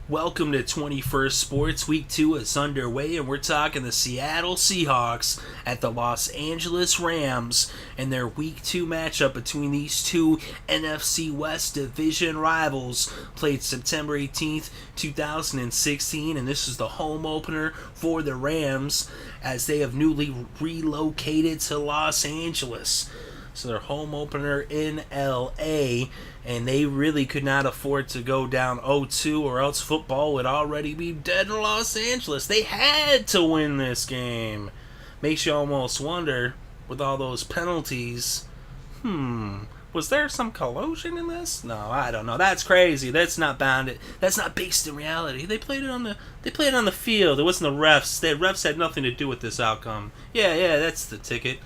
Welcome to 21st Sports. Week 2 is underway, and we're talking the Seattle Seahawks at the Los Angeles Rams and their Week 2 matchup between these two NFC West division rivals played September 18th, 2016, and this is the home opener for the Rams as they have newly relocated to Los Angeles. So their home opener in LA, and they really could not afford to go down 0-2 or else football would already be dead in Los Angeles. They had to win this game. Makes you almost wonder, with all those penalties, was there some collusion in this? No, I don't know. That's crazy. That's not bounded. That's not based in reality. They played it on the field. It wasn't the refs. The refs had nothing to do with this outcome. Yeah, that's the ticket.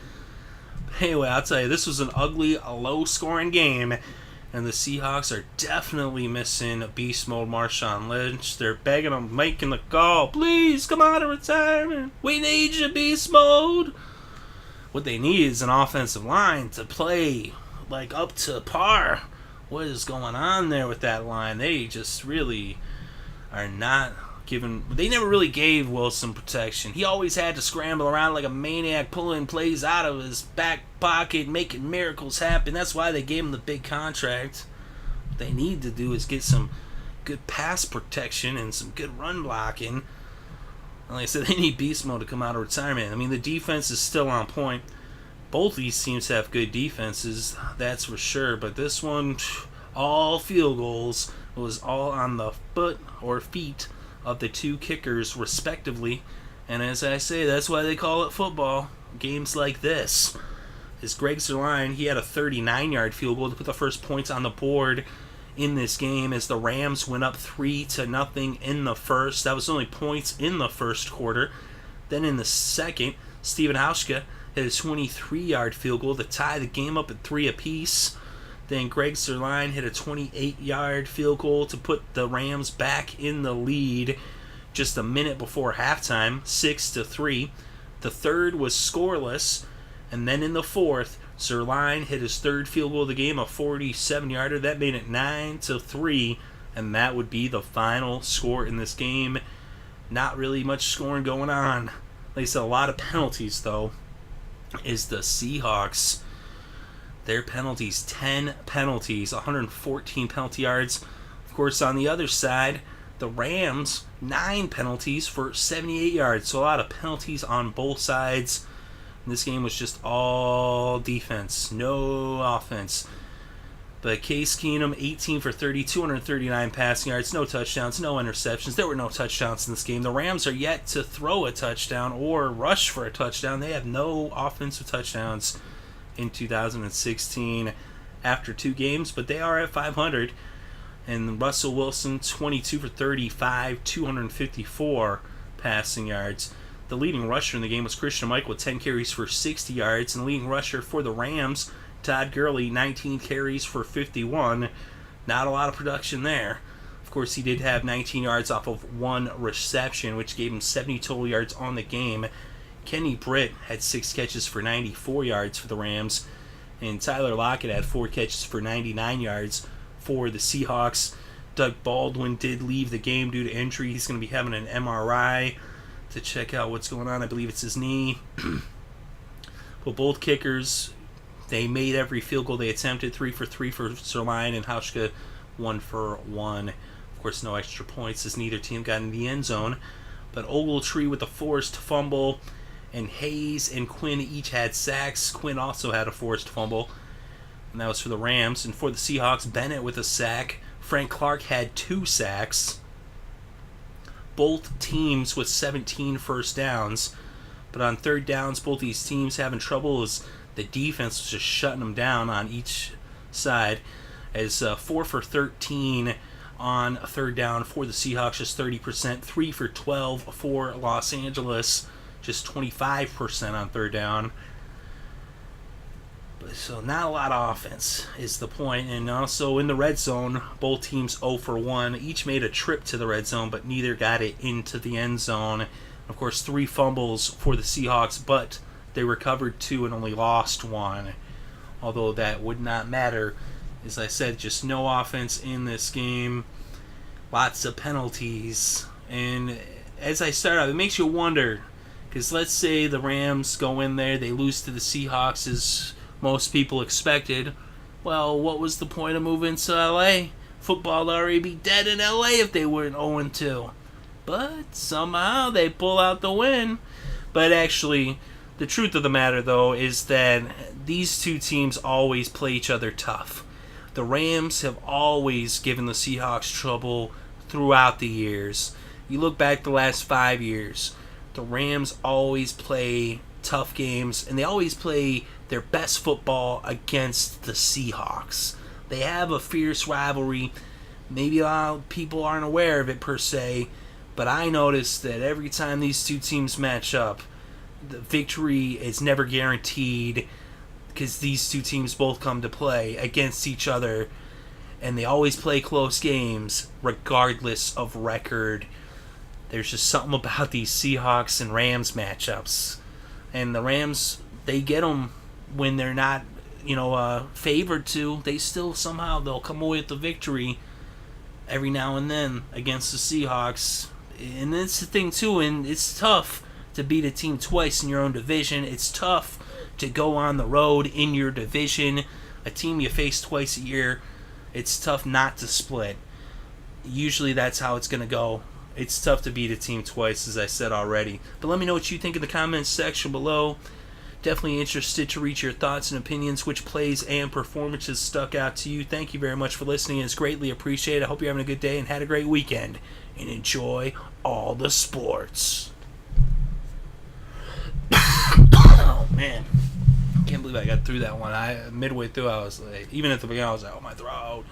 Anyway, I'll tell you, this was an ugly, low-scoring game, and the Seahawks are definitely missing beast mode Marshawn Lynch. They're begging him, making the call. Please, come out of retirement. We need you, beast mode. What they need is an offensive line to play, up to par. What is going on there with that line? They just really are not giving. They never really gave Wilson protection. He always had to scramble around like a maniac, pulling plays out of his back pocket, making miracles happen. That's why they gave him the big contract. What they need to do is get some good pass protection and some good run blocking. Like I said, they need beast mode to come out of retirement. I mean, the defense is still on point. Both these teams have good defenses, that's for sure. But this one, all field goals, was all on the foot or feet of the two kickers respectively, and as I say, that's why they call it football. Games like this is Greg Zuerlein. He had a 39-yard field goal to put the first points on the board in this game as the Rams went up 3-0 in the first. That was only points in the first quarter. Then in the second, Steven Hauschka hit a 23-yard field goal to tie the game up at 3 apiece. Then Greg Zuerlein hit a 28-yard field goal to put the Rams back in the lead just a minute before halftime, 6-3. The third was scoreless, and then in the fourth, Zuerlein hit his third field goal of the game, a 47-yarder. That made it 9-3, and that would be the final score in this game. Not really much scoring going on. Like I said, a lot of penalties, though, is the Seahawks. Their penalties, 10 penalties, 114 penalty yards. Of course, on the other side, the Rams, 9 penalties for 78 yards. So a lot of penalties on both sides. And this game was just all defense, no offense. But Case Keenum, 18 for 30, 239 passing yards, no touchdowns, no interceptions. There were no touchdowns in this game. The Rams are yet to throw a touchdown or rush for a touchdown. They have no offensive touchdowns in 2016 after 2 games, but they are at 500. And Russell Wilson, 22 for 35, 254 passing yards. The leading rusher in the game was Christian Michael with 10 carries for 60 yards, and the leading rusher for the Rams, Todd Gurley, 19 carries for 51. Not a lot of production there. Of course, he did have 19 yards off of 1 reception, which gave him 70 total yards on the game. Kenny Britt had 6 catches for 94 yards for the Rams, and Tyler Lockett had 4 catches for 99 yards for the Seahawks. Doug Baldwin did leave the game due to injury. He's going to be having an MRI to check out what's going on. I believe it's his knee. But both kickers, they made every field goal they attempted. 3 for 3 for Zuerlein, and Hauschka 1 for 1. Of course, no extra points as neither team got in the end zone. But Ogletree with a forced fumble, and Hayes and Quinn each had sacks. Quinn also had a forced fumble, and that was for the Rams. And for the Seahawks, Bennett with a sack. Frank Clark had 2 sacks. Both teams with 17 first downs. But on third downs, both these teams having trouble as the defense was just shutting them down on each side. As 4 for 13 on third down for the Seahawks, just 30%. 3 for 12 for Los Angeles, just 25% on third down. So not a lot of offense is the point. And also in the red zone, both teams 0 for 1. Each made a trip to the red zone, but neither got it into the end zone. Of course, 3 fumbles for the Seahawks, but they recovered 2 and only lost 1. Although that would not matter As I said, just no offense in this game. Lots of penalties. And as I start out, it makes you wonder. Because let's say the Rams go in there, they lose to the Seahawks as most people expected. Well, what was the point of moving to LA? Football would already be dead in LA if they weren't 0-2. But somehow they pull out the win. But actually, the truth of the matter, though, is that these two teams always play each other tough. The Rams have always given the Seahawks trouble throughout the years. You look back the last 5 years, the Rams always play tough games, and they always play their best football against the Seahawks. They have a fierce rivalry. Maybe a lot of people aren't aware of it per se, but I noticed that every time these two teams match up, the victory is never guaranteed because these two teams both come to play against each other, and they always play close games regardless of record. There's just something about these Seahawks and Rams matchups. And the Rams, they get them when they're not, favored to. They still somehow, they'll come away with the victory every now and then against the Seahawks. And that's the thing, too, and it's tough to beat a team twice in your own division. It's tough to go on the road in your division. A team you face twice a year, it's tough not to split. Usually that's how it's going to go. It's tough to beat a team twice, as I said already. But let me know what you think in the comments section below. Definitely interested to reach your thoughts and opinions. Which plays and performances stuck out to you? Thank you very much for listening. It's greatly appreciated. I hope you're having a good day and had a great weekend. And enjoy all the sports. Oh, man. Can't believe I got through that one. Midway through, I was like, even at the beginning, I was like, oh, my throat.